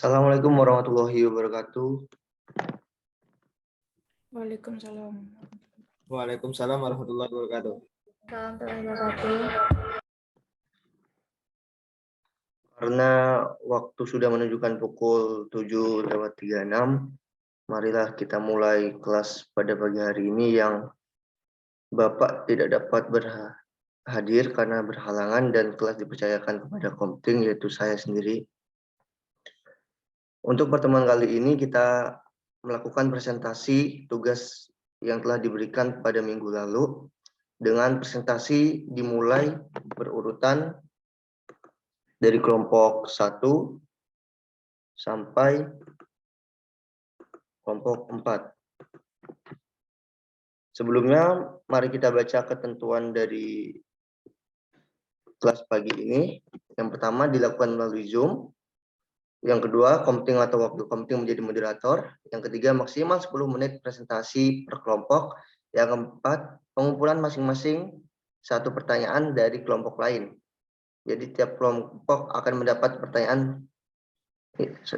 Assalamualaikum warahmatullahi wabarakatuh. Waalaikumsalam. Waalaikumsalam warahmatullahi wabarakatuh. Salam wabarakatuh. Karena waktu sudah menunjukkan pukul 7:36, marilah kita mulai kelas pada pagi hari ini yang Bapak tidak dapat hadir karena berhalangan dan kelas dipercayakan kepada komting, yaitu saya sendiri. Untuk pertemuan kali ini kita melakukan presentasi tugas yang telah diberikan pada minggu lalu dengan presentasi dimulai berurutan dari kelompok 1 sampai kelompok 4. Sebelumnya, mari kita baca ketentuan dari kelas pagi ini. Yang pertama, dilakukan melalui Zoom. Yang kedua, komting atau wakil komting menjadi moderator. Yang ketiga, maksimal 10 menit presentasi per kelompok. Yang keempat, pengumpulan masing-masing satu pertanyaan dari kelompok lain. Jadi tiap kelompok akan mendapat pertanyaan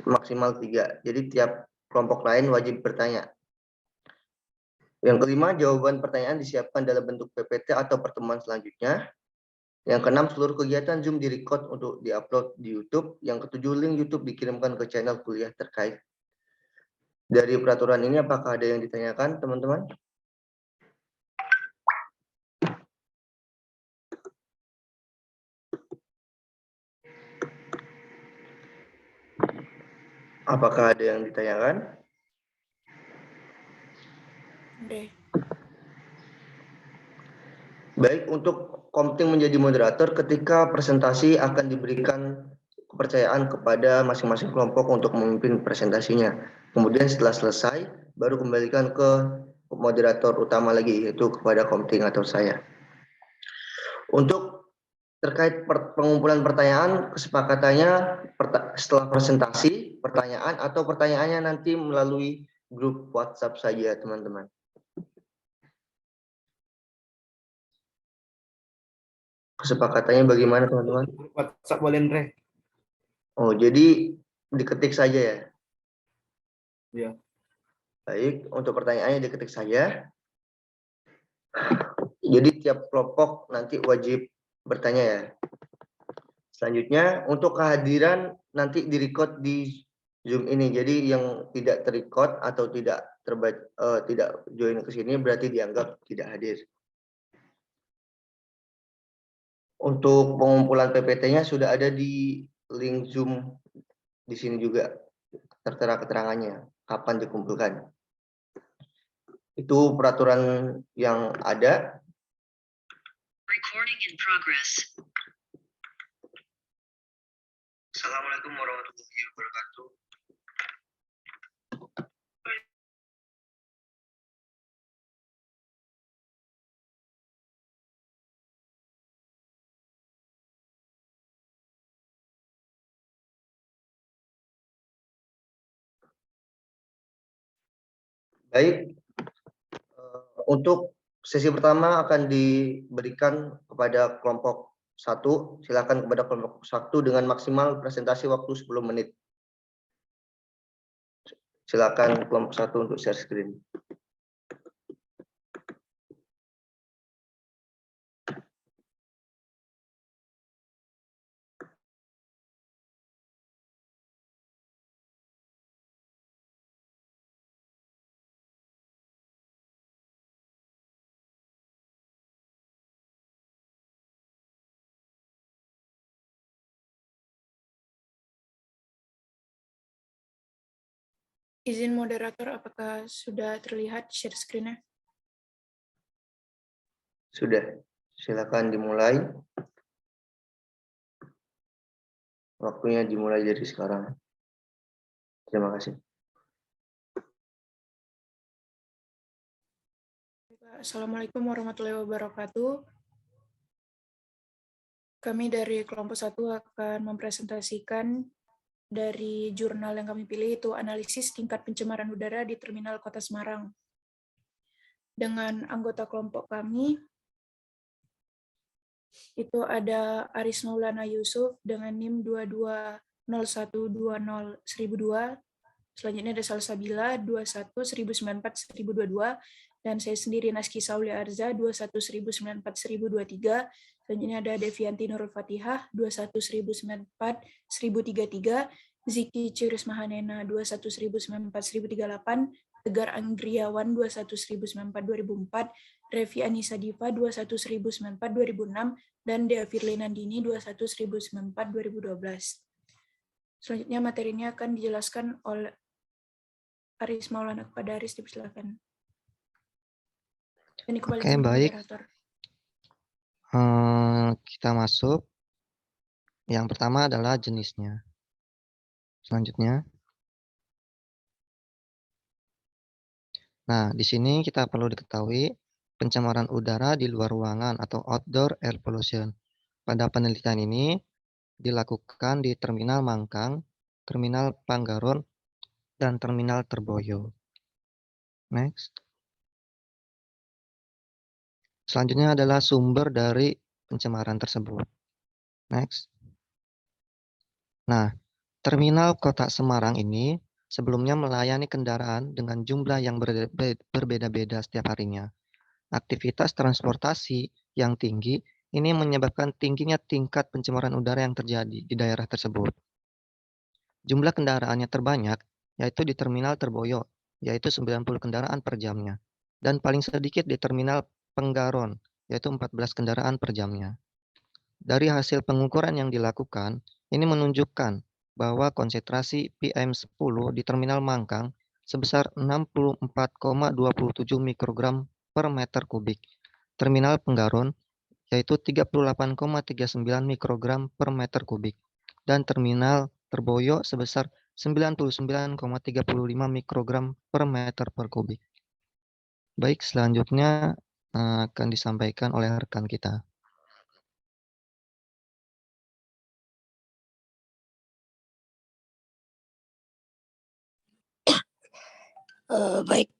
maksimal 3. Jadi tiap kelompok lain wajib bertanya. Yang kelima, jawaban pertanyaan disiapkan dalam bentuk PPT atau pertemuan selanjutnya. Yang keenam, seluruh kegiatan Zoom direcord untuk diupload di YouTube. Yang ketujuh, link YouTube dikirimkan ke channel kuliah terkait. Dari peraturan ini, apakah ada yang ditanyakan, teman-teman? Apakah ada yang ditanyakan? Oke. Baik, untuk komting menjadi moderator ketika presentasi akan diberikan kepercayaan kepada masing-masing kelompok untuk memimpin presentasinya. Kemudian setelah selesai, baru kembalikan ke moderator utama lagi, yaitu kepada komting atau saya. Untuk terkait pengumpulan pertanyaan, kesepakatannya setelah presentasi, pertanyaan atau pertanyaannya nanti melalui grup WhatsApp saja, teman-teman. Kesepakatannya bagaimana, teman-teman? WhatsApp boleh, Andre? Oh, jadi diketik saja ya? Iya. Baik, untuk pertanyaannya diketik saja. Jadi tiap kelompok nanti wajib bertanya ya. Selanjutnya, untuk kehadiran nanti direcord di Zoom ini. Jadi yang tidak terrecord atau tidak join ke sini berarti dianggap tidak hadir. Untuk pengumpulan PPT-nya sudah ada di link Zoom di sini juga. Tertera keterangannya, kapan dikumpulkan. Itu peraturan yang ada. Recording in progress. Assalamualaikum warahmatullahi wabarakatuh. Baik, untuk sesi pertama akan diberikan kepada kelompok 1. Silakan kepada kelompok 1 dengan maksimal presentasi waktu 10 menit. Silakan kelompok 1 untuk share screen. Izin moderator, apakah sudah terlihat share screen-nya? Sudah, silakan dimulai. Waktunya dimulai dari sekarang. Terima kasih. Assalamualaikum warahmatullahi wabarakatuh. Kami dari kelompok 1 akan mempresentasikan dari jurnal yang kami pilih, itu analisis tingkat pencemaran udara di Terminal Kota Semarang. Dengan anggota kelompok kami, itu ada Aris Maulana Yusuf dengan NIM 0120 1002. Selanjutnya ada Salsabila 21 1094 1022, dan saya sendiri Naski Sauli Arza 21 1094 1023. Selanjutnya ada Devianti Nurul Fatihah 21 1094 1033, Ziki Ciris Mahanena 21 1094 1038, Tegar Anggriawan 21 1094 2004, Revi Anissa Diva 21 1094 2006, dan Dea Firly Nandini 21 1094 2012. Selanjutnya materinya akan dijelaskan oleh Aris Maulana. Kepada Aris dipersilakan. Ini kembali Oke, baik. moderator. Kita masuk. Yang pertama adalah jenisnya. Selanjutnya. Nah, di sini kita perlu diketahui pencemaran udara di luar ruangan atau outdoor air pollution. Pada penelitian ini dilakukan di Terminal Mangkang, Terminal Panggaron, dan Terminal Terboyo. Next. Selanjutnya adalah sumber dari pencemaran tersebut. Next. Nah, Terminal Kota Semarang ini sebelumnya melayani kendaraan dengan jumlah yang berbeda-beda setiap harinya. Aktivitas transportasi yang tinggi ini menyebabkan tingginya tingkat pencemaran udara yang terjadi di daerah tersebut. Jumlah kendaraannya terbanyak yaitu di Terminal Terboyo, yaitu 90 kendaraan per jamnya. Dan paling sedikit di Terminal Penggaron, yaitu 14 kendaraan per jamnya. Dari hasil pengukuran yang dilakukan, ini menunjukkan bahwa konsentrasi PM10 di Terminal Mangkang sebesar 64,27 mikrogram per meter kubik. Terminal Penggaron yaitu 38,39 mikrogram per meter kubik. Dan Terminal Terboyo sebesar 99,35 mikrogram per meter per kubik. Baik, selanjutnya akan disampaikan oleh rekan kita. Baik.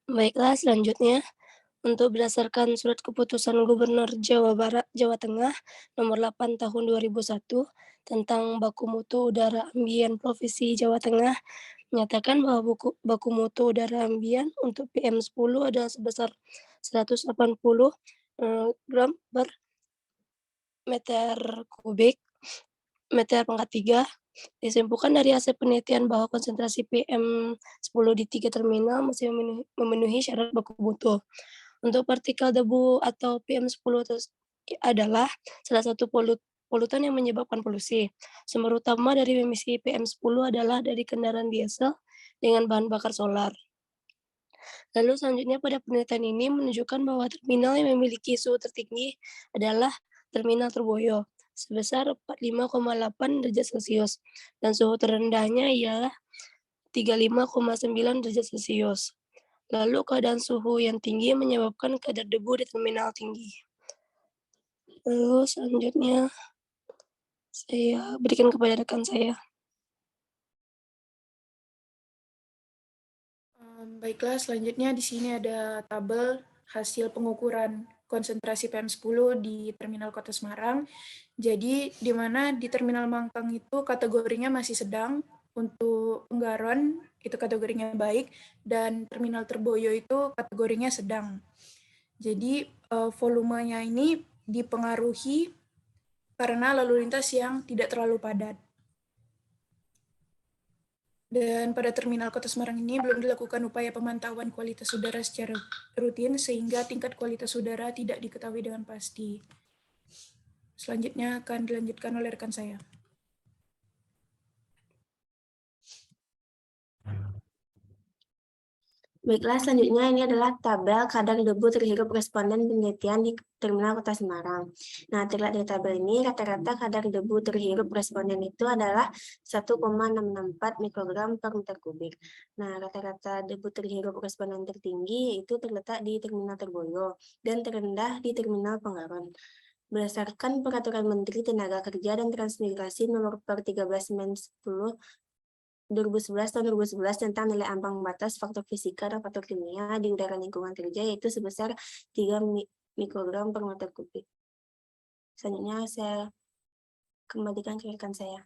Baiklah, selanjutnya untuk berdasarkan surat keputusan Gubernur Jawa Tengah nomor 8 tahun 2001 tentang baku mutu udara ambien Provinsi Jawa Tengah menyatakan bahwa baku mutu udara ambien untuk PM10 adalah sebesar 180 gram per meter kubik meter pangkat 3. Disimpulkan dari hasil penelitian bahwa konsentrasi PM10 di 3 terminal masih memenuhi syarat baku mutu. Untuk partikel debu atau PM10 adalah salah satu polutan yang menyebabkan polusi. Sumber utama dari emisi PM10 adalah dari kendaraan diesel dengan bahan bakar solar. Lalu selanjutnya pada penelitian ini menunjukkan bahwa terminal yang memiliki suhu tertinggi adalah Terminal Terboyo sebesar 45,8 derajat Celcius dan suhu terendahnya ialah 35,9 derajat Celcius. Lalu keadaan suhu yang tinggi menyebabkan kadar debu di terminal tinggi. Lalu selanjutnya saya berikan kepada rekan saya. Baiklah, selanjutnya di sini ada tabel hasil pengukuran konsentrasi PM10 di Terminal Kota Semarang. Jadi di mana di Terminal Mangkang itu kategorinya masih sedang, untuk Penggaron itu kategorinya baik, dan Terminal Terboyo itu kategorinya sedang. Jadi volumenya ini dipengaruhi karena lalu lintas yang tidak terlalu padat. Dan pada Terminal Kota Semarang ini belum dilakukan upaya pemantauan kualitas udara secara rutin sehingga tingkat kualitas udara tidak diketahui dengan pasti. Selanjutnya akan dilanjutkan oleh rekan saya. Baiklah, selanjutnya ini adalah tabel kadar debu terhirup responden penelitian di Terminal Kota Semarang. Nah, terlihat dari tabel ini, rata-rata kadar debu terhirup responden itu adalah 1,664 mikrogram per meter kubik. Nah, rata-rata debu terhirup responden tertinggi itu terletak di Terminal Terboyo dan terendah di Terminal Penggaron. Berdasarkan Peraturan Menteri Tenaga Kerja dan Transmigrasi Nomor 13/10 2011 tahun 2011 tentang nilai ambang batas faktor fisika dan faktor kimia di udara lingkungan kerja yaitu sebesar 3 mikrogram per meter kubik. Selanjutnya saya kembalikan ke rekan saya.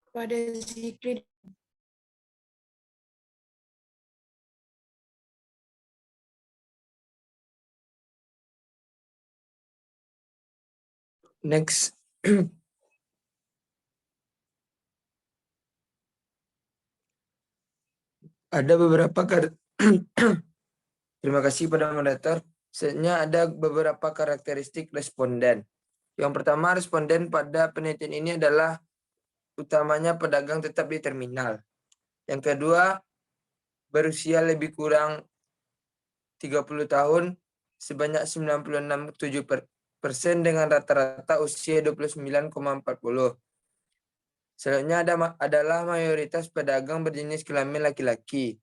Pada Zikri. Next. Ada beberapa terima kasih pada moderator. Selanjutnya ada beberapa karakteristik responden. Yang pertama, responden pada penelitian ini adalah utamanya pedagang tetap di terminal. Yang kedua, berusia lebih kurang 30 tahun sebanyak 96,7% dengan rata-rata usia 29,40. Selanjutnya adalah mayoritas pedagang berjenis kelamin laki-laki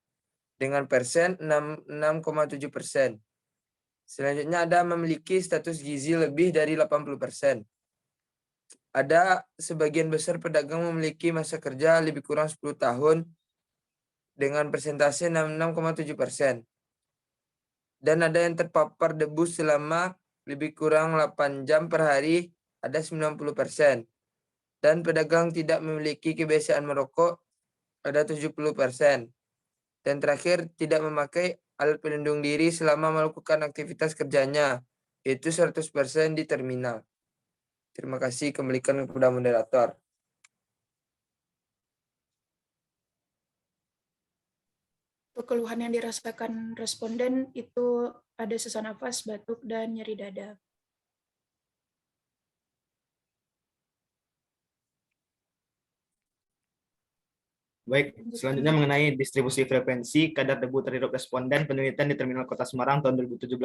dengan persen 66,7%. Selanjutnya ada memiliki status gizi lebih dari 80%. Ada sebagian besar pedagang memiliki masa kerja lebih kurang 10 tahun dengan persentase 66,7%. Dan ada yang terpapar debu selama lebih kurang 8 jam per hari, ada 90%. Dan pedagang tidak memiliki kebiasaan merokok, ada 70%. Dan terakhir, tidak memakai alat pelindung diri selama melakukan aktivitas kerjanya, yaitu 100% di terminal. Terima kasih, kembalikan kepada moderator. Keluhan yang dirasakan responden itu ada sesak nafas, batuk, dan nyeri dada. Baik, selanjutnya mengenai distribusi frekuensi kadar debu terhirup responden penelitian di Terminal Kota Semarang tahun 2017.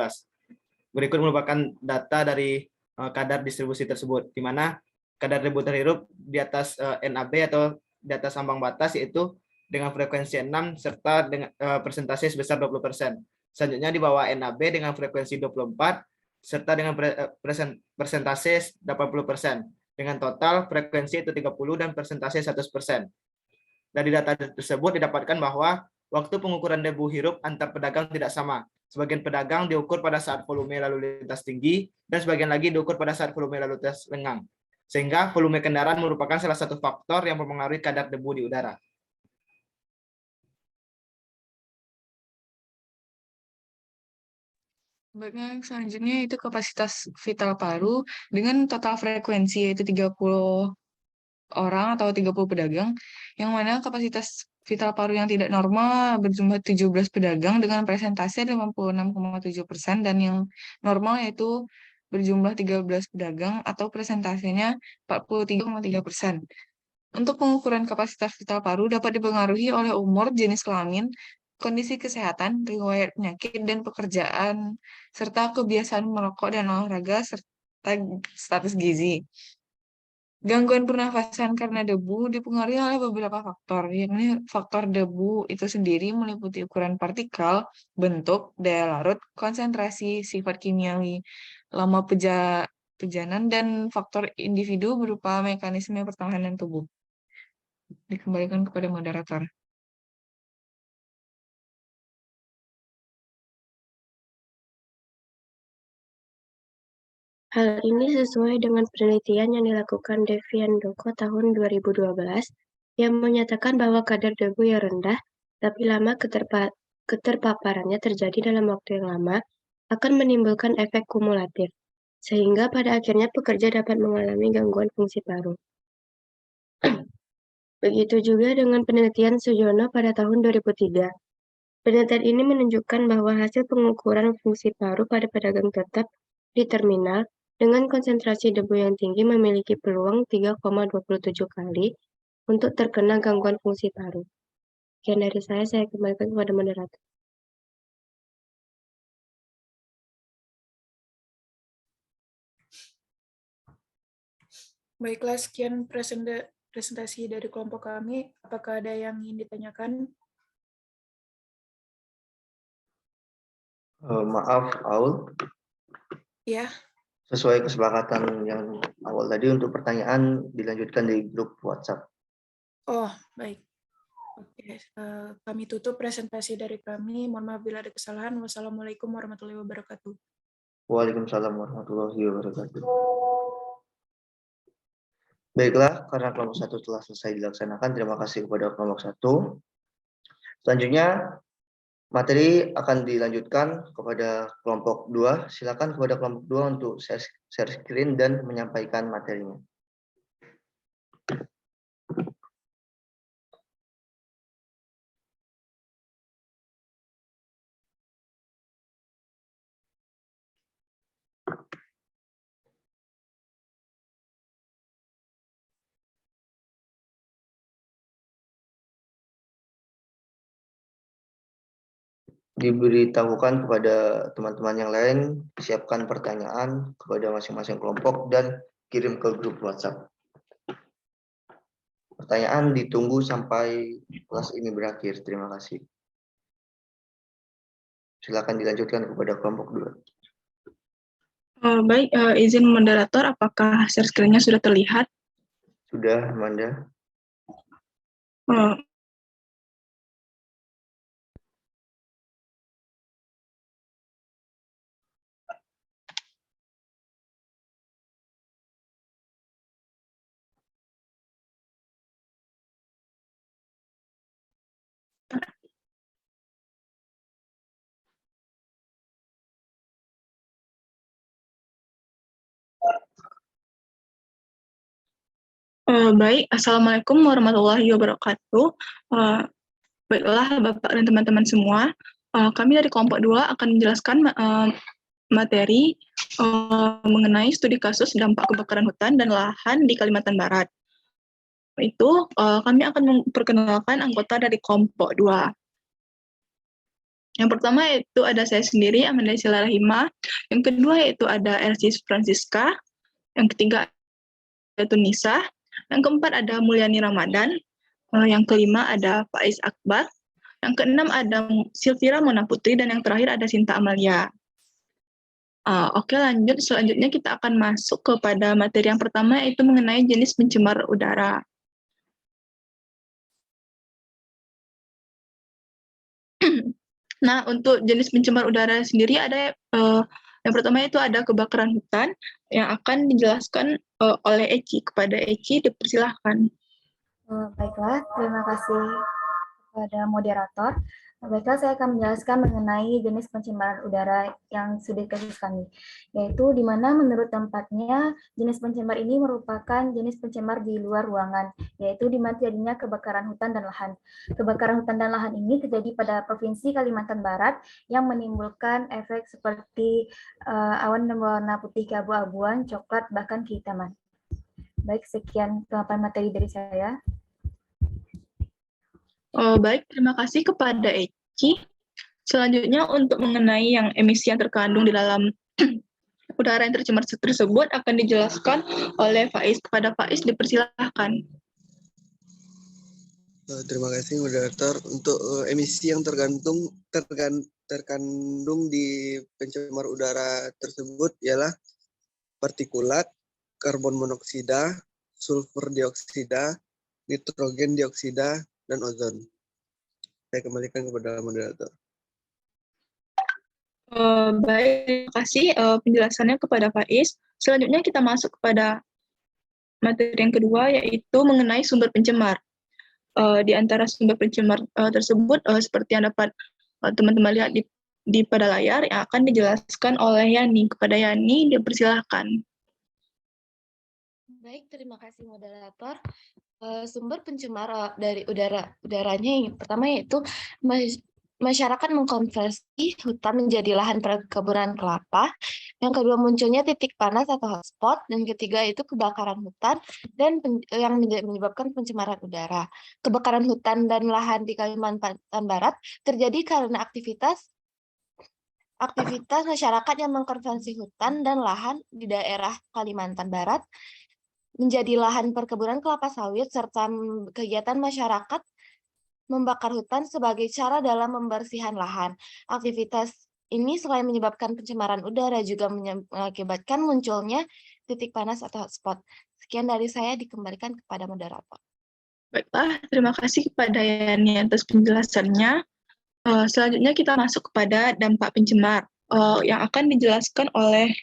Berikut merupakan data dari kadar distribusi tersebut, di mana kadar debu terhirup di atas NAB atau di atas ambang batas yaitu dengan frekuensi 6 serta dengan persentase sebesar 20%. Selanjutnya di bawah NAB dengan frekuensi 24 serta dengan persentase 80%. Dengan total frekuensi itu 30 dan persentase 100%. Dari data tersebut didapatkan bahwa waktu pengukuran debu hirup antar pedagang tidak sama. Sebagian pedagang diukur pada saat volume lalu lintas tinggi dan sebagian lagi diukur pada saat volume lalu lintas lengang. Sehingga volume kendaraan merupakan salah satu faktor yang mempengaruhi kadar debu di udara. Baiknya, selanjutnya itu kapasitas vital paru dengan total frekuensi yaitu 30 orang atau 30 pedagang, yang mana kapasitas vital paru yang tidak normal berjumlah 17 pedagang dengan presentase 56,7% dan yang normal yaitu berjumlah 13 pedagang atau presentasenya 43,3%. Untuk pengukuran kapasitas vital paru dapat dipengaruhi oleh umur, jenis kelamin, kondisi kesehatan, riwayat penyakit dan pekerjaan, serta kebiasaan merokok dan olahraga, serta status gizi. Gangguan pernafasan karena debu dipengaruhi oleh beberapa faktor, yakni faktor debu itu sendiri meliputi ukuran partikel, bentuk, daya larut, konsentrasi, sifat kimiawi, lama pejanan, dan faktor individu berupa mekanisme pertahanan tubuh. Dikembalikan kepada moderator. Hal ini sesuai dengan penelitian yang dilakukan Devian Doko tahun 2012 yang menyatakan bahwa kadar debu yang rendah tapi lama keterpaparannya terjadi dalam waktu yang lama akan menimbulkan efek kumulatif, sehingga pada akhirnya pekerja dapat mengalami gangguan fungsi paru. Begitu juga dengan penelitian Sujono pada tahun 2003. Penelitian ini menunjukkan bahwa hasil pengukuran fungsi paru pada pedagang tetap di terminal dengan konsentrasi debu yang tinggi memiliki peluang 3,27 kali untuk terkena gangguan fungsi paru. Sekian dari saya kembalikan kepada moderator. Baiklah, sekian presentasi dari kelompok kami. Apakah ada yang ingin ditanyakan? Maaf, Aul. Ya. Sesuai kesepakatan yang awal tadi untuk pertanyaan dilanjutkan di grup WhatsApp. Oh, baik. Oke, kami tutup presentasi dari kami. Mohon maaf bila ada kesalahan. Wassalamualaikum warahmatullahi wabarakatuh. Waalaikumsalam warahmatullahi wabarakatuh. Baiklah, karena kelompok 1 telah selesai dilaksanakan, terima kasih kepada kelompok 1. Selanjutnya, materi akan dilanjutkan kepada kelompok 2. Silakan kepada kelompok 2 untuk share screen dan menyampaikan materinya. Diberitahukan kepada teman-teman yang lain, siapkan pertanyaan kepada masing-masing kelompok dan kirim ke grup WhatsApp. Pertanyaan ditunggu sampai kelas ini berakhir. Terima kasih. Silakan dilanjutkan kepada kelompok 2. Baik, izin moderator, apakah share screen-nya sudah terlihat? Sudah, Amanda? Baik, Assalamualaikum warahmatullahi wabarakatuh. Baiklah, Bapak dan teman-teman semua, kami dari kelompok 2 akan menjelaskan materi mengenai studi kasus dampak kebakaran hutan dan lahan di Kalimantan Barat. Itu kami akan memperkenalkan anggota dari kelompok 2. Yang pertama yaitu ada saya sendiri, Amanda Sila Rahima. Yang kedua yaitu ada Elsie Francisca. Yang ketiga yaitu Nisa. Yang keempat ada Mulyani Ramadan. Yang kelima ada Faiz Akbar. Yang keenam ada Silvira Mona Putri. Dan yang terakhir ada Sinta Amalia. Oke, lanjut. Selanjutnya kita akan masuk kepada materi yang pertama, yaitu mengenai jenis pencemar udara. Nah, untuk jenis pencemar udara sendiri ada yang pertama itu ada kebakaran hutan yang akan dijelaskan oleh Eci. Kepada Eci, dipersilahkan. Baiklah, terima kasih kepada moderator. Baiklah, saya akan menjelaskan mengenai jenis pencemaran udara yang sudah kasus kami, yaitu di mana menurut tempatnya jenis pencemar ini merupakan jenis pencemar di luar ruangan, yaitu di mana terjadinya kebakaran hutan dan lahan. Kebakaran hutan dan lahan ini terjadi pada Provinsi Kalimantan Barat yang menimbulkan efek seperti awan berwarna putih keabu-abuan, coklat, bahkan kehitaman. Baik, sekian pemaparan materi dari saya. Baik, terima kasih kepada Eci. Selanjutnya untuk mengenai yang emisi yang terkandung di dalam udara yang tercemar tersebut akan dijelaskan oleh Faiz. Kepada Faiz, dipersilahkan. Terima kasih moderator. Untuk emisi yang terkandung di pencemar udara tersebut ialah partikulat, karbon monoksida, sulfur dioksida, nitrogen dioksida, dan ozon. Saya kembalikan kepada moderator. Baik, terima kasih penjelasannya kepada Faiz. Selanjutnya kita masuk kepada materi yang kedua, yaitu mengenai sumber pencemar. Di antara sumber pencemar tersebut, seperti yang dapat teman-teman lihat di pada layar, yang akan dijelaskan oleh Yani. Kepada Yani, dipersilahkan. Baik, terima kasih moderator. Sumber pencemar dari udaranya yang pertama yaitu masyarakat mengkonversi hutan menjadi lahan perkebunan kelapa. Yang kedua munculnya titik panas atau hotspot, dan ketiga itu kebakaran hutan dan yang menyebabkan pencemaran udara. Kebakaran hutan dan lahan di Kalimantan Barat terjadi karena aktivitas masyarakat yang mengkonversi hutan dan lahan di daerah Kalimantan Barat menjadi lahan perkebunan kelapa sawit, serta kegiatan masyarakat membakar hutan sebagai cara dalam membersihkan lahan. Aktivitas ini selain menyebabkan pencemaran udara juga mengakibatkan munculnya titik panas atau hotspot. Sekian dari saya, dikembalikan kepada moderator. Baiklah, terima kasih kepada Yani atas penjelasannya. Selanjutnya kita masuk kepada dampak pencemar yang akan dijelaskan oleh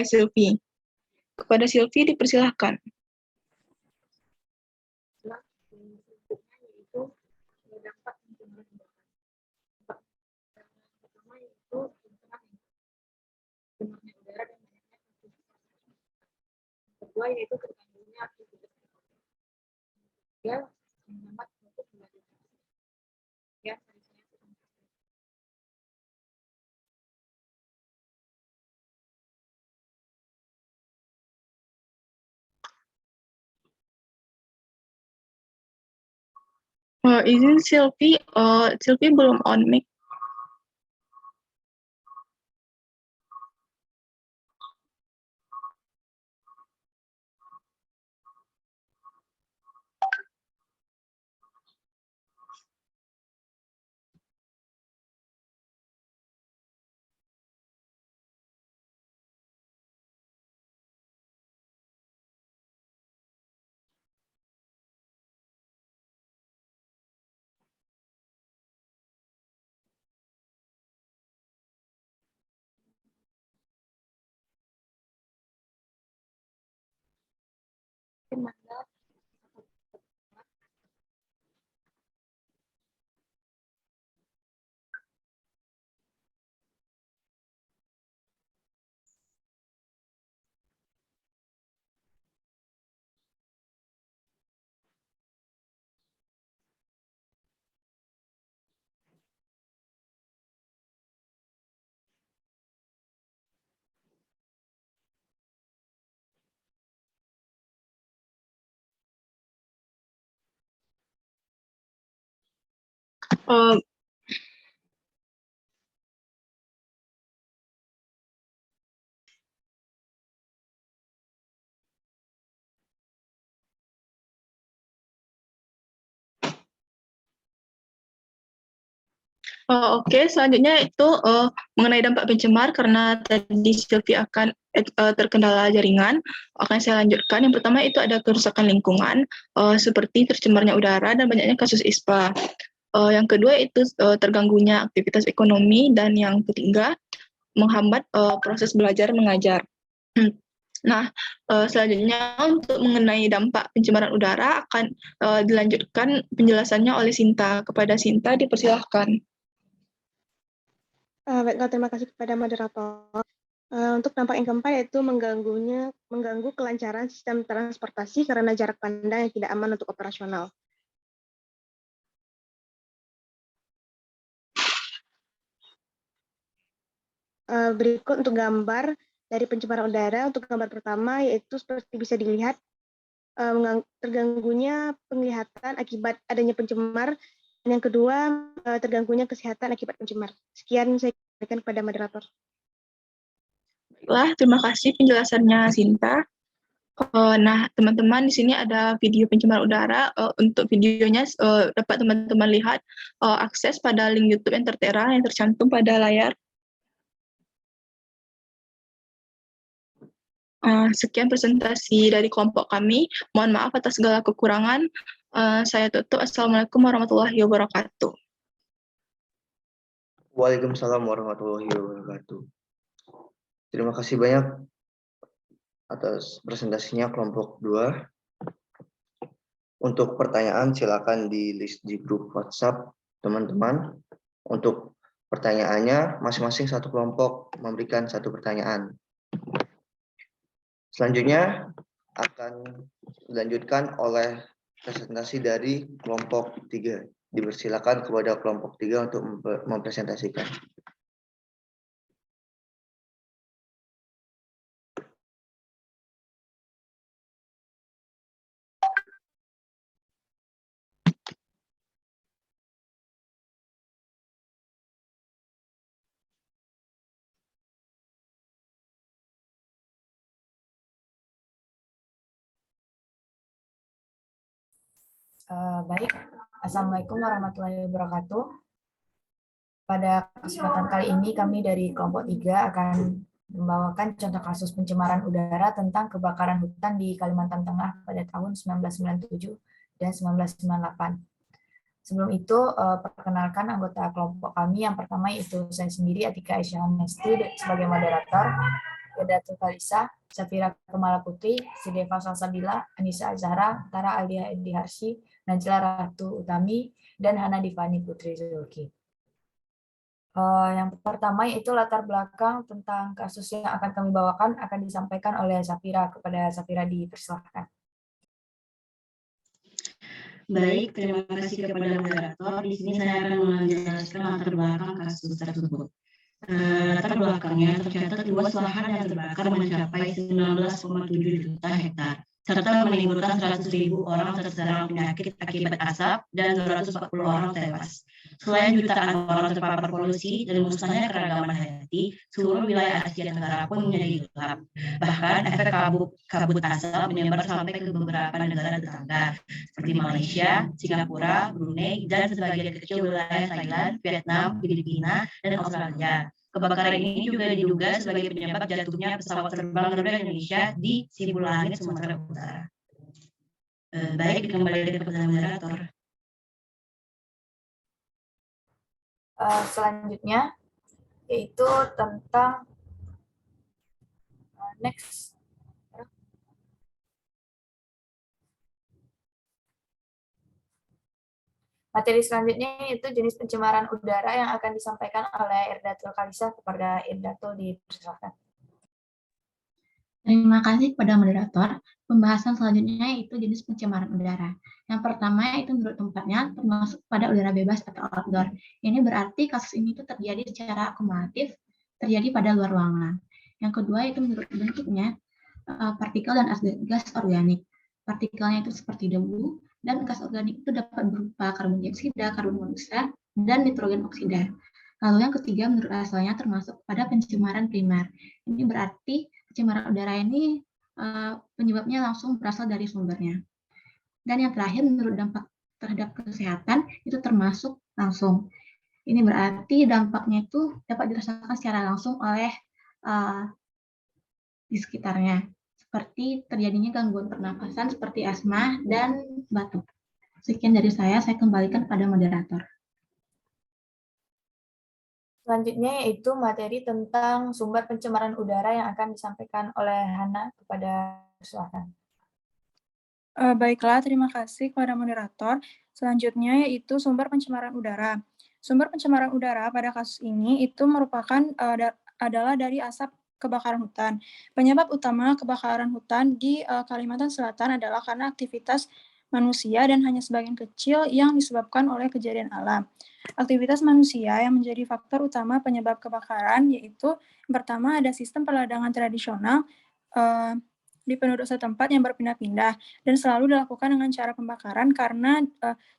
Sylvie. Kepada Sylvie dipersilahkan. Kedua yaitu terganggunya aktivitas ya menghambat untuk pembelajaran. Ya, Izin Sylvie, Sylvie belum on mic. Uh, Oke, selanjutnya itu mengenai dampak pencemar karena tadi Sylvie akan terkendala jaringan, akan saya lanjutkan. Yang pertama itu ada kerusakan lingkungan, seperti tercemarnya udara dan banyaknya kasus ISPA. Yang kedua itu terganggunya aktivitas ekonomi, dan yang ketiga menghambat proses belajar mengajar. Nah, selanjutnya untuk mengenai dampak pencemaran udara akan dilanjutkan penjelasannya oleh Sinta. Kepada Sinta dipersilahkan. Baiklah, terima kasih kepada moderator. Untuk dampak yang keempat yaitu mengganggu kelancaran sistem transportasi karena jarak pandang yang tidak aman untuk operasional. Berikut untuk gambar dari pencemaran udara. Untuk gambar pertama yaitu seperti bisa dilihat terganggunya penglihatan akibat adanya pencemar. Dan yang kedua, terganggunya kesehatan akibat pencemar. Sekian saya berikan kepada moderator. Baiklah, terima kasih penjelasannya Sinta. Nah, teman-teman, di sini ada video pencemaran udara. Untuk videonya dapat teman-teman lihat akses pada link YouTube Entertera yang tercantum pada layar. Sekian presentasi dari kelompok kami. Mohon maaf atas segala kekurangan. Saya tutup. Assalamualaikum warahmatullahi wabarakatuh. Waalaikumsalam warahmatullahi wabarakatuh. Terima kasih banyak atas presentasinya kelompok 2. Untuk pertanyaan silakan di list di grup WhatsApp teman-teman. Untuk pertanyaannya masing-masing satu kelompok memberikan satu pertanyaan. Selanjutnya akan dilanjutkan oleh presentasi dari kelompok 3. Dipersilakan kepada kelompok 3 untuk mempresentasikan. Baik, Assalamualaikum warahmatullahi wabarakatuh. Pada kesempatan kali ini kami dari kelompok 3 akan membawakan contoh kasus pencemaran udara tentang kebakaran hutan di Kalimantan Tengah pada tahun 1997 dan 1998. Sebelum itu, perkenalkan anggota kelompok kami. Yang pertama yaitu saya sendiri, Atika Aisyah Nesti sebagai moderator, Irdatul Kalisa, Safira Kemala Putri, Sideva Salsabila, Anissa Azhara, Tara Alia Ediharsi, Najla Ratu Utami, dan Hana Divani Putri Zulki. Yang pertama yaitu latar belakang tentang kasus yang akan kami bawakan akan disampaikan oleh Safira. Kepada Safira dipersilahkan. Baik, terima kasih kepada moderator. Di sini saya akan menjelaskan latar belakang kasus tersebut. Latar belakangnya tercatat luas lahan yang terbakar mencapai 19,7 juta hektar, serta menimbulkan 100.000 orang terserang penyakit akibat asap dan 240 orang tewas. Selain jutaan orang terpapar polusi dan musnahnya keragaman hayati, seluruh wilayah Asia Tenggara pun menjadi gelap. Bahkan efek kabut asap menyebar sampai ke beberapa negara tetangga seperti Malaysia, Singapura, Brunei, dan sebagian kecil wilayah Thailand, Vietnam, Filipina, dan Australia. Kebakaran ini juga diduga sebagai penyebab jatuhnya pesawat terbang Garuda Indonesia di Sibulangit, Sumatera Utara. Baik, kembali kepada moderator. Selanjutnya yaitu tentang next. Materi selanjutnya yaitu jenis pencemaran udara yang akan disampaikan oleh Irdatul Kalisa. Kepada Irdatul dipersilakan. Terima kasih kepada moderator. Pembahasan selanjutnya yaitu jenis pencemaran udara. Yang pertama yaitu menurut tempatnya termasuk pada udara bebas atau outdoor. Ini berarti kasus ini itu terjadi secara akumulatif, terjadi pada luar ruangan. Yang kedua itu menurut bentuknya, partikel dan gas organik. Partikelnya itu seperti debu, dan gas organik itu dapat berupa karbon dioksida, karbon monoksida, dan nitrogen oksida. Lalu yang ketiga menurut asalnya termasuk pada pencemaran primer. Ini berarti pencemaran udara ini penyebabnya langsung berasal dari sumbernya. Dan yang terakhir menurut dampak terhadap kesehatan itu termasuk langsung. Ini berarti dampaknya itu dapat dirasakan secara langsung oleh di sekitarnya, seperti terjadinya gangguan pernapasan seperti asma dan batuk. Sekian dari saya kembalikan pada moderator. Selanjutnya yaitu materi tentang sumber pencemaran udara yang akan disampaikan oleh Hana. Kepada silakan. Baiklah, terima kasih kepada moderator. Selanjutnya yaitu sumber pencemaran udara. Sumber pencemaran udara pada kasus ini itu merupakan adalah dari asap kebakaran hutan. Penyebab utama kebakaran hutan di Kalimantan Selatan adalah karena aktivitas manusia dan hanya sebagian kecil yang disebabkan oleh kejadian alam. Aktivitas manusia yang menjadi faktor utama penyebab kebakaran yaitu yang pertama ada sistem peladangan tradisional di penduduk setempat yang berpindah-pindah dan selalu dilakukan dengan cara pembakaran karena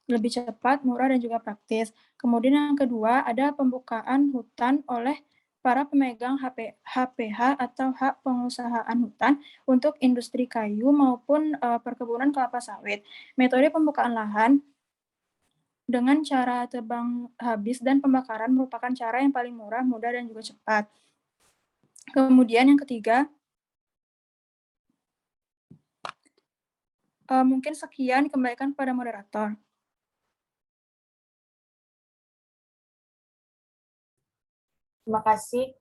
lebih cepat, murah, dan juga praktis. Kemudian yang kedua ada pembukaan hutan oleh para pemegang HPH atau hak pengusahaan hutan untuk industri kayu maupun perkebunan kelapa sawit. Metode pembukaan lahan dengan cara tebang habis dan pembakaran merupakan cara yang paling murah, mudah, dan juga cepat. Kemudian yang ketiga, mungkin sekian, kembalikan kepada moderator. Terima kasih.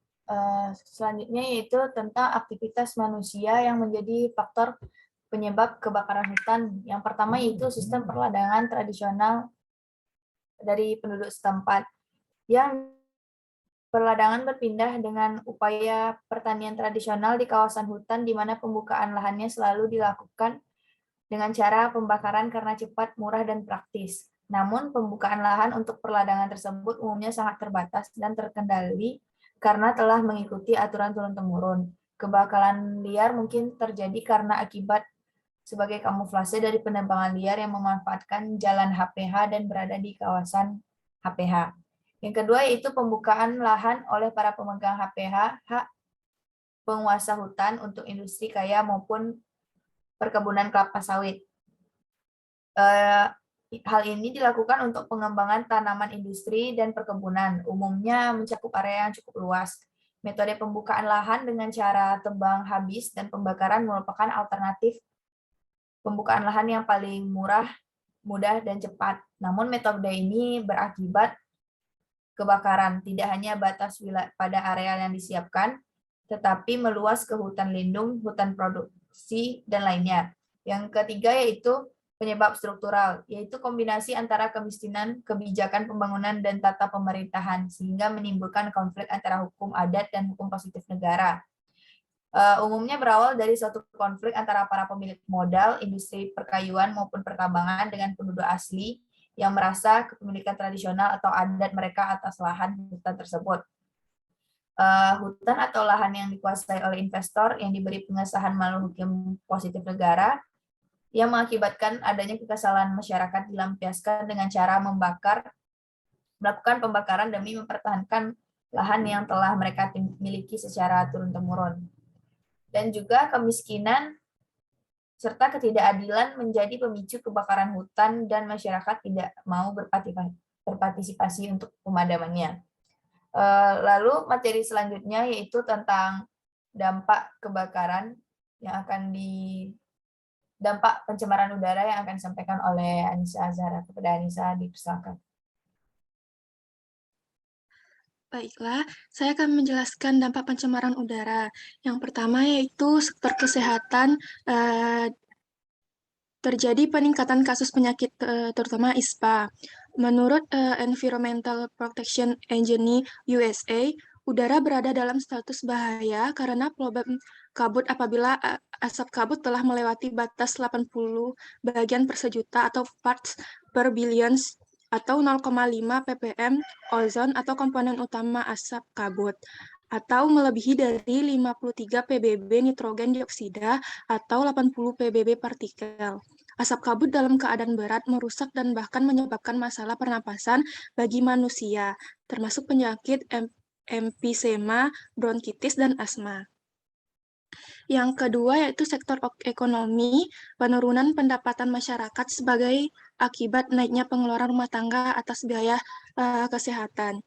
Selanjutnya yaitu tentang aktivitas manusia yang menjadi faktor penyebab kebakaran hutan. Yang pertama yaitu sistem perladangan tradisional dari penduduk setempat. Yang perladangan berpindah dengan upaya pertanian tradisional di kawasan hutan di mana pembukaan lahannya selalu dilakukan dengan cara pembakaran karena cepat, murah, dan praktis. Namun, pembukaan lahan untuk perladangan tersebut umumnya sangat terbatas dan terkendali karena telah mengikuti aturan turun-temurun. Kebakaran liar mungkin terjadi karena akibat sebagai kamuflase dari penebangan liar yang memanfaatkan jalan HPH dan berada di kawasan HPH. Yang kedua yaitu pembukaan lahan oleh para pemegang HPH, hak penguasa hutan untuk industri kaya maupun perkebunan kelapa sawit. Hal ini dilakukan untuk pengembangan tanaman industri dan perkebunan, umumnya mencakup area yang cukup luas. Metode pembukaan lahan dengan cara tebang habis dan pembakaran merupakan alternatif pembukaan lahan yang paling murah, mudah, dan cepat. Namun metode ini berakibat kebakaran, tidak hanya batas pada areal yang disiapkan, tetapi meluas ke hutan lindung, hutan produksi, dan lainnya. Yang ketiga yaitu penyebab struktural, yaitu kombinasi antara kemiskinan, kebijakan pembangunan, dan tata pemerintahan, sehingga menimbulkan konflik antara hukum adat dan hukum positif negara. Umumnya berawal dari suatu konflik antara para pemilik modal, industri perkayuan maupun pertambangan dengan penduduk asli yang merasa kepemilikan tradisional atau adat mereka atas lahan hutan tersebut. Hutan atau lahan yang dikuasai oleh investor yang diberi pengesahan melalui hukum positif negara yang mengakibatkan adanya kekesalan masyarakat dilampiaskan dengan cara melakukan pembakaran demi mempertahankan lahan yang telah mereka miliki secara turun-temurun. Dan juga kemiskinan serta ketidakadilan menjadi pemicu kebakaran hutan dan masyarakat tidak mau berpartisipasi untuk pemadamannya. Lalu materi selanjutnya yaitu tentang dampak kebakaran yang akan dampak pencemaran udara yang akan disampaikan oleh Anissa Azhara. Kepada Anissa dipersilakan. Baiklah, saya akan menjelaskan dampak pencemaran udara. Yang pertama yaitu sektor kesehatan, terjadi peningkatan kasus penyakit terutama ISPA. Menurut Environmental Protection Agency USA, udara berada dalam status bahaya karena problem kabut apabila asap kabut telah melewati batas 80 bagian per sejuta atau parts per billions atau 0,5 ppm ozon atau komponen utama asap kabut, atau melebihi dari 53 pbb nitrogen dioksida atau 80 pbb partikel. Asap kabut dalam keadaan berat merusak dan bahkan menyebabkan masalah pernapasan bagi manusia, termasuk penyakit emfisema, bronkitis, dan asma. Yang kedua yaitu sektor ekonomi, penurunan pendapatan masyarakat sebagai akibat naiknya pengeluaran rumah tangga atas biaya kesehatan.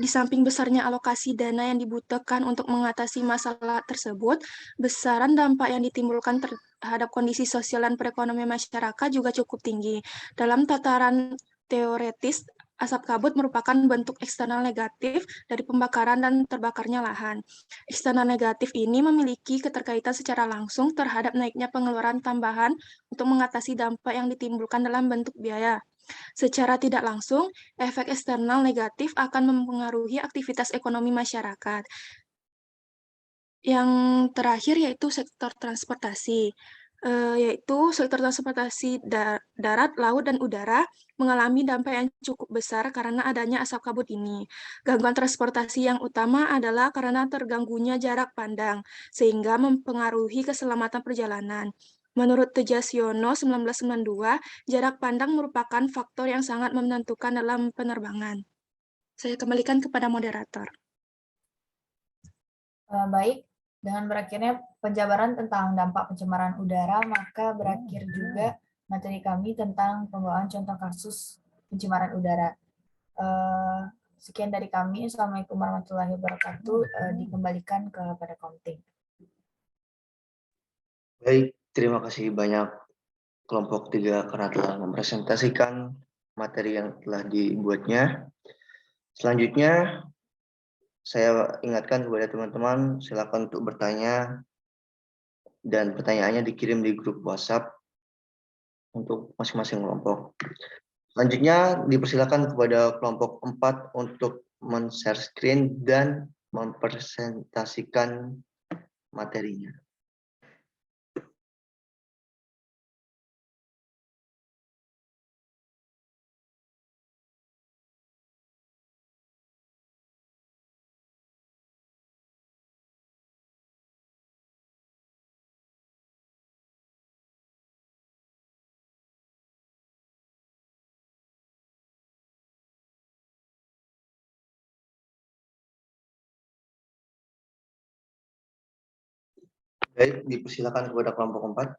Di samping besarnya alokasi dana yang dibutuhkan untuk mengatasi masalah tersebut, besaran dampak yang ditimbulkan terhadap kondisi sosial dan perekonomian masyarakat juga cukup tinggi. Dalam tataran teoretis, asap kabut merupakan bentuk eksternal negatif dari pembakaran dan terbakarnya lahan. Eksternal negatif ini memiliki keterkaitan secara langsung terhadap naiknya pengeluaran tambahan untuk mengatasi dampak yang ditimbulkan dalam bentuk biaya. Secara tidak langsung, efek eksternal negatif akan mempengaruhi aktivitas ekonomi masyarakat. Yang terakhir yaitu sektor transportasi. Yaitu sektor transportasi darat, laut, dan udara mengalami dampak yang cukup besar karena adanya asap kabut ini. Gangguan transportasi yang utama adalah karena terganggunya jarak pandang, sehingga mempengaruhi keselamatan perjalanan. Menurut Tejas-Yono 1992, jarak pandang merupakan faktor yang sangat menentukan dalam penerbangan. Saya kembalikan kepada moderator. Baik. Dengan berakhirnya penjabaran tentang dampak pencemaran udara, maka berakhir juga materi kami tentang pembawaan contoh kasus pencemaran udara. Sekian dari kami. Assalamualaikum warahmatullahi wabarakatuh. Dikembalikan kepada Komting. Baik, terima kasih banyak kelompok 3 karena telah mempresentasikan materi yang telah dibuatnya. Selanjutnya, saya ingatkan kepada teman-teman, silakan untuk bertanya dan pertanyaannya dikirim di grup WhatsApp untuk masing-masing kelompok. Selanjutnya dipersilakan kepada kelompok 4 untuk men-share screen dan mempresentasikan materinya. Baik, dipersilakan kepada kelompok 4.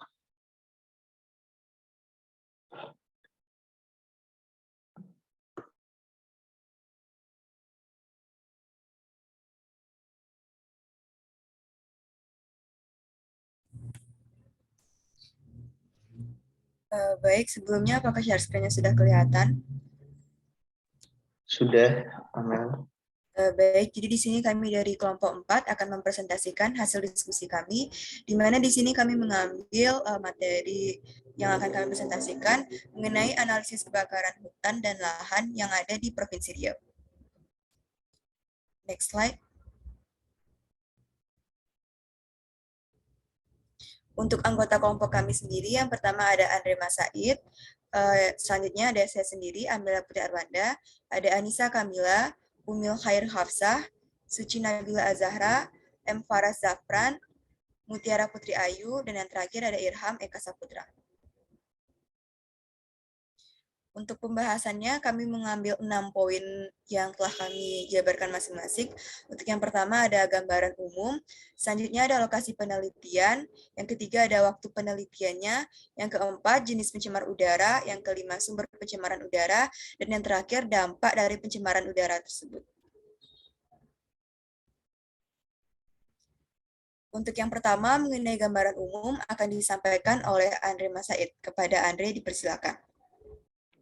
Baik, sebelumnya apakah share screen-nya sudah kelihatan? Sudah, Amel. Baik, jadi di sini kami dari kelompok 4 akan mempresentasikan hasil diskusi kami, di mana di sini kami mengambil materi yang akan kami presentasikan mengenai analisis kebakaran hutan dan lahan yang ada di Provinsi Riau. Next slide. Untuk anggota kelompok kami sendiri, yang pertama ada Andre Masaid, selanjutnya ada saya sendiri, Amela Putri Arwanda, ada Anissa Kamila, Umil Khair Hafsah, Suci Nabila Azahra, M. Faras Zafran, Mutiara Putri Ayu, dan yang terakhir ada Irham Eka Saputra. Untuk pembahasannya, kami mengambil 6 poin yang telah kami jabarkan masing-masing. Untuk yang pertama ada gambaran umum, selanjutnya ada lokasi penelitian, yang ketiga ada waktu penelitiannya, yang keempat jenis pencemar udara, yang kelima sumber pencemaran udara, dan yang terakhir dampak dari pencemaran udara tersebut. Untuk yang pertama mengenai gambaran umum akan disampaikan oleh Andre Masaid. Kepada Andre dipersilakan.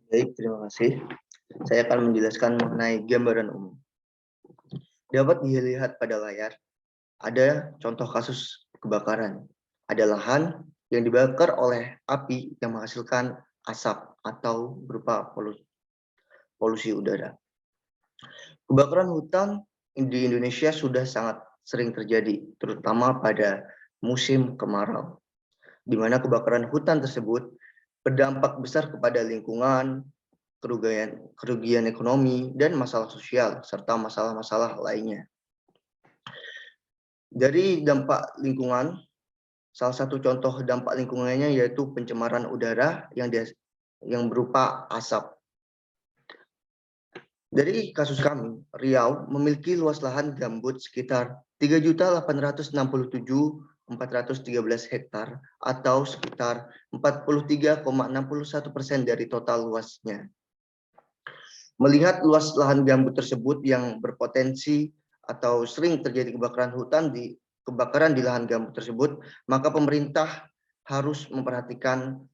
Baik, terima kasih. Saya akan menjelaskan mengenai gambaran umum. Dapat dilihat pada layar, ada contoh kasus kebakaran. Ada lahan yang dibakar oleh api yang menghasilkan asap atau berupa polusi udara. Kebakaran hutan di Indonesia sudah sangat sering terjadi, terutama pada musim kemarau, di mana kebakaran hutan tersebut berdampak besar kepada lingkungan, kerugian ekonomi, dan masalah sosial, serta masalah-masalah lainnya. Dari dampak lingkungan, salah satu contoh dampak lingkungannya yaitu pencemaran udara yang berupa asap. Dari kasus kami, Riau memiliki luas lahan gambut sekitar 3.867.413 hektar atau sekitar 43,61% dari total luasnya. Melihat luas lahan gambut tersebut yang berpotensi atau sering terjadi kebakaran di lahan gambut tersebut, maka pemerintah harus memperhatikan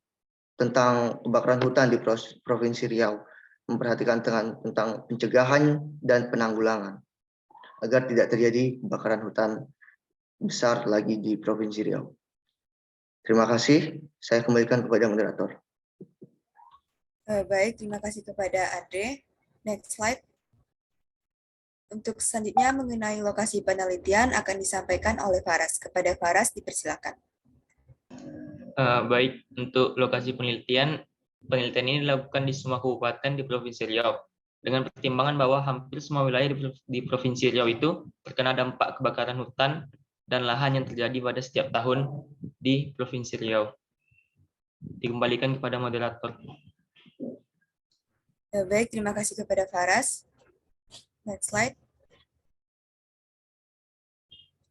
tentang kebakaran hutan di Provinsi Riau, memperhatikan tentang pencegahan dan penanggulangan agar tidak terjadi kebakaran hutan besar lagi di Provinsi Riau. Terima kasih. Saya kembalikan kepada moderator. Baik, terima kasih kepada Andre. Next slide. Untuk selanjutnya mengenai lokasi penelitian akan disampaikan oleh Faras. Kepada Faras dipersilakan. Baik, untuk lokasi penelitian ini dilakukan di semua kabupaten di Provinsi Riau. Dengan pertimbangan bahwa hampir semua wilayah di Provinsi Riau itu terkena dampak kebakaran hutan dan lahan yang terjadi pada setiap tahun di Provinsi Riau. Dikembalikan kepada moderator. Baik, terima kasih kepada Faras. Next slide.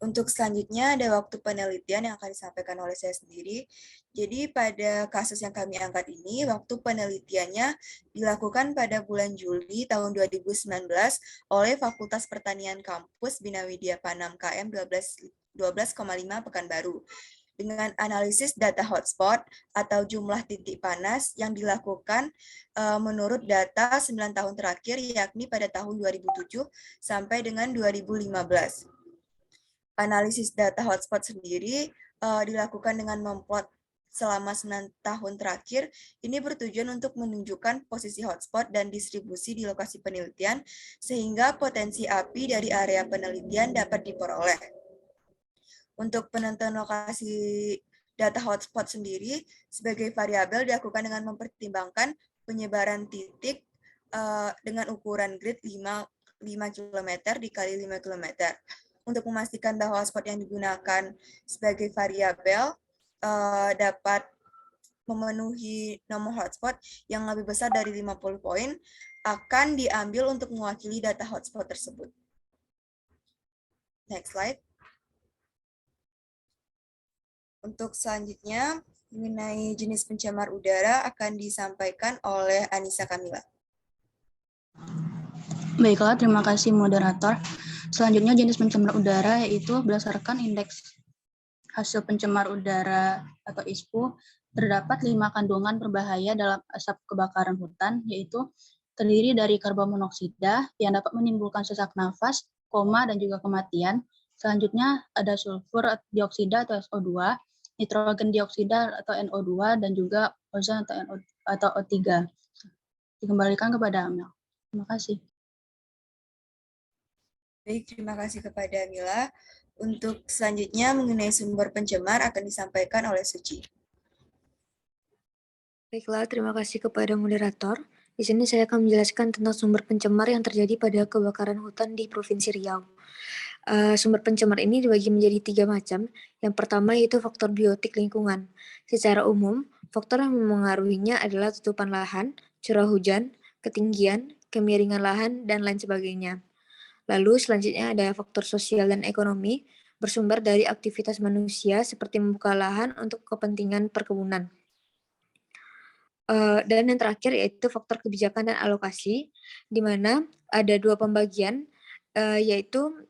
Untuk selanjutnya ada waktu penelitian yang akan disampaikan oleh saya sendiri. Jadi pada kasus yang kami angkat ini, waktu penelitiannya dilakukan pada bulan Juli tahun 2019 oleh Fakultas Pertanian Kampus Bina Widya Panam KM 12,5 Pekanbaru. Dengan analisis data hotspot atau jumlah titik panas yang dilakukan menurut data 9 tahun terakhir, yakni pada tahun 2007 sampai dengan 2015. Analisis data hotspot sendiri dilakukan dengan memplot selama 9 tahun terakhir. Ini bertujuan untuk menunjukkan posisi hotspot dan distribusi di lokasi penelitian, sehingga potensi api dari area penelitian dapat diperoleh. Untuk penentuan lokasi data hotspot sendiri, sebagai variabel dilakukan dengan mempertimbangkan penyebaran titik dengan ukuran grid 5 km dikali 5 km. Untuk memastikan bahwa hotspot yang digunakan sebagai variabel dapat memenuhi nomor hotspot yang lebih besar dari 50 poin, akan diambil untuk mewakili data hotspot tersebut. Next slide. Untuk selanjutnya, mengenai jenis pencemar udara akan disampaikan oleh Anissa Kamila. Baiklah, terima kasih moderator. Selanjutnya jenis pencemar udara yaitu berdasarkan indeks hasil pencemar udara atau ISPU terdapat 5 kandungan berbahaya dalam asap kebakaran hutan, yaitu terdiri dari karbon monoksida yang dapat menimbulkan sesak nafas, koma, dan juga kematian. Selanjutnya ada sulfur dioksida atau SO2, nitrogen dioksida atau NO2, dan juga ozon atau O3. Dikembalikan kepada Amel. Terima kasih. Baik, terima kasih kepada Mila. Untuk selanjutnya mengenai sumber pencemar akan disampaikan oleh Suci. Baiklah, terima kasih kepada moderator. Di sini saya akan menjelaskan tentang sumber pencemar yang terjadi pada kebakaran hutan di Provinsi Riau. Sumber pencemar ini dibagi menjadi 3 macam. Yang pertama yaitu faktor biotik lingkungan. Secara umum, faktor yang memengaruhinya adalah tutupan lahan, curah hujan, ketinggian, kemiringan lahan, dan lain sebagainya. Lalu selanjutnya ada faktor sosial dan ekonomi, bersumber dari aktivitas manusia seperti membuka lahan untuk kepentingan perkebunan. Dan yang terakhir yaitu faktor kebijakan dan alokasi, di mana ada 2 pembagian, yaitu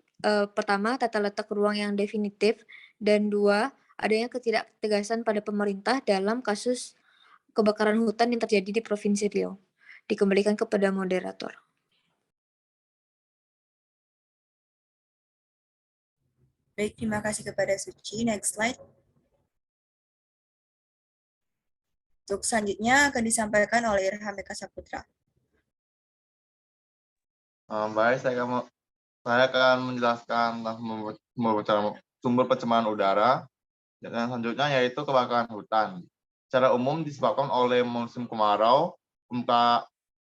pertama tata letak ruang yang definitif, dan 2 adanya ketidaktegasan pada pemerintah dalam kasus kebakaran hutan yang terjadi di Provinsi Riau. Dikembalikan kepada moderator. Baik, terima kasih kepada Suci. Next slide. Untuk selanjutnya akan disampaikan oleh Irham Eka Saputra. Baik, saya akan menjelaskan tentang sumber pencemaran udara. Dan selanjutnya yaitu kebakaran hutan. Secara umum disebabkan oleh musim kemarau,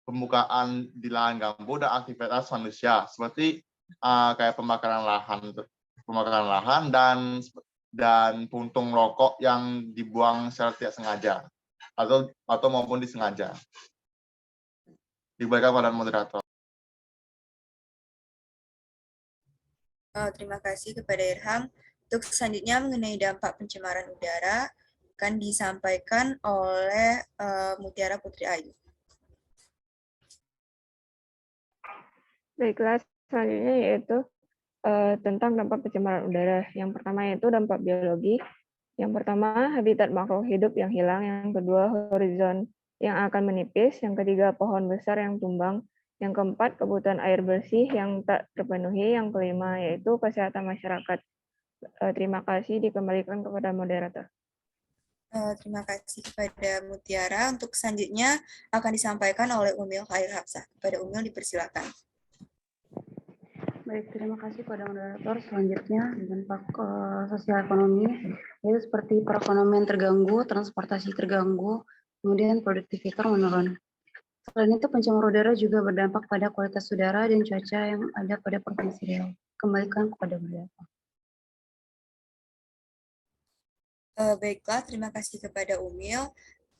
pembukaan di lahan gambut dan aktivitas manusia seperti kayak pembakaran lahan dan puntung rokok yang dibuang secara tidak sengaja atau maupun disengaja. Diberikan pada moderator. Terima kasih kepada Irham. Untuk selanjutnya mengenai dampak pencemaran udara akan disampaikan oleh Mutiara Putri Ayu. Baiklah, selanjutnya yaitu tentang dampak pencemaran udara. Yang pertama yaitu dampak biologi. Yang pertama, habitat makhluk hidup yang hilang. Yang kedua, horizon yang akan menipis. Yang ketiga, pohon besar yang tumbang. Yang keempat, kebutuhan air bersih yang tak terpenuhi. Yang kelima, yaitu kesehatan masyarakat. Terima kasih, dikembalikan kepada moderator. Terima kasih kepada Mutiara. Untuk selanjutnya akan disampaikan oleh Umil Khair Hafsah. Kepada Umil dipersilakan. Baik, terima kasih kepada moderator. Selanjutnya, dampak sosial ekonomi, yaitu seperti perekonomian terganggu, transportasi terganggu, kemudian produktivitas menurun. Selain itu, pencemar udara juga berdampak pada kualitas udara dan cuaca yang ada pada Provinsi Riau. Kembalikan kepada moderator. Baiklah, terima kasih kepada Umil.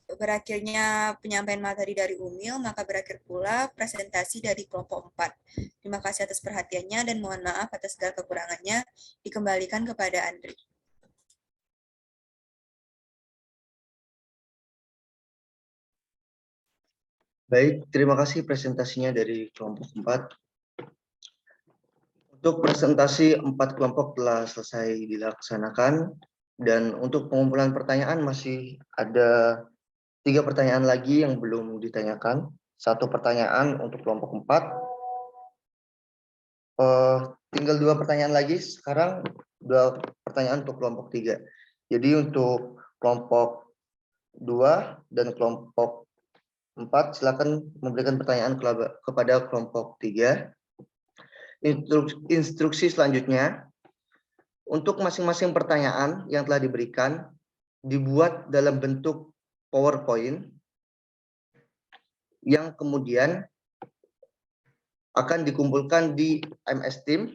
Berakhirnya penyampaian materi dari Umil, maka berakhir pula presentasi dari kelompok 4. Terima kasih atas perhatiannya dan mohon maaf atas segala kekurangannya. Dikembalikan kepada Andri. Baik, terima kasih presentasinya dari kelompok 4. Untuk presentasi 4 kelompok telah selesai dilaksanakan. Dan untuk pengumpulan pertanyaan masih ada 3 pertanyaan lagi yang belum ditanyakan. 1 pertanyaan untuk kelompok 4. Tinggal 2 pertanyaan lagi. Sekarang 2 pertanyaan untuk kelompok 3. Jadi untuk kelompok 2 dan kelompok 4 silakan memberikan pertanyaan kepada kelompok 3. Instruksi selanjutnya. Untuk masing-masing pertanyaan yang telah diberikan, dibuat dalam bentuk PowerPoint yang kemudian akan dikumpulkan di MS Team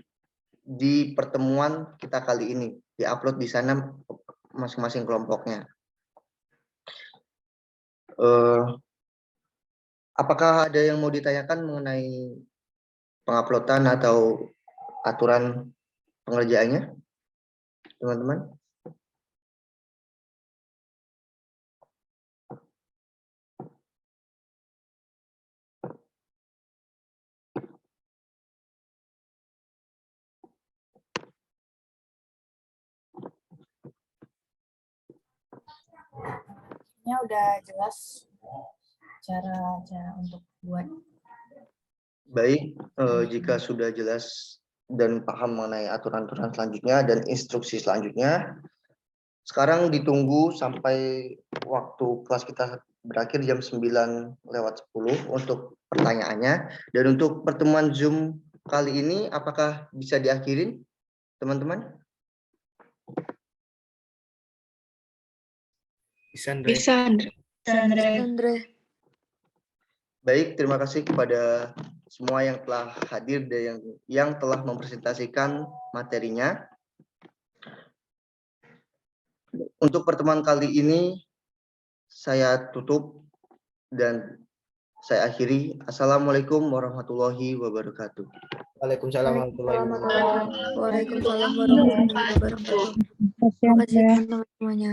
di pertemuan kita kali ini. Di-upload di sana masing-masing kelompoknya. Apakah ada yang mau ditanyakan mengenai penguploadan atau aturan pengerjaannya? Teman-teman. selanjutnya udah jelas cara untuk buat. Baik, jika sudah jelas dan paham mengenai aturan-aturan selanjutnya dan instruksi selanjutnya, sekarang ditunggu sampai waktu kelas kita berakhir jam 9:10 untuk pertanyaannya. Dan untuk pertemuan Zoom kali ini, apakah bisa diakhirin, teman-teman? Bisa, Andre. Baik, terima kasih kepada semua yang telah hadir dan yang telah mempresentasikan materinya. Untuk pertemuan kali ini, saya tutup dan saya akhiri. Assalamualaikum warahmatullahi wabarakatuh. Waalaikumsalam warahmatullahi wabarakatuh. Waalaikumsalam warahmatullahi wabarakatuh. Terima kasih teman-teman semuanya.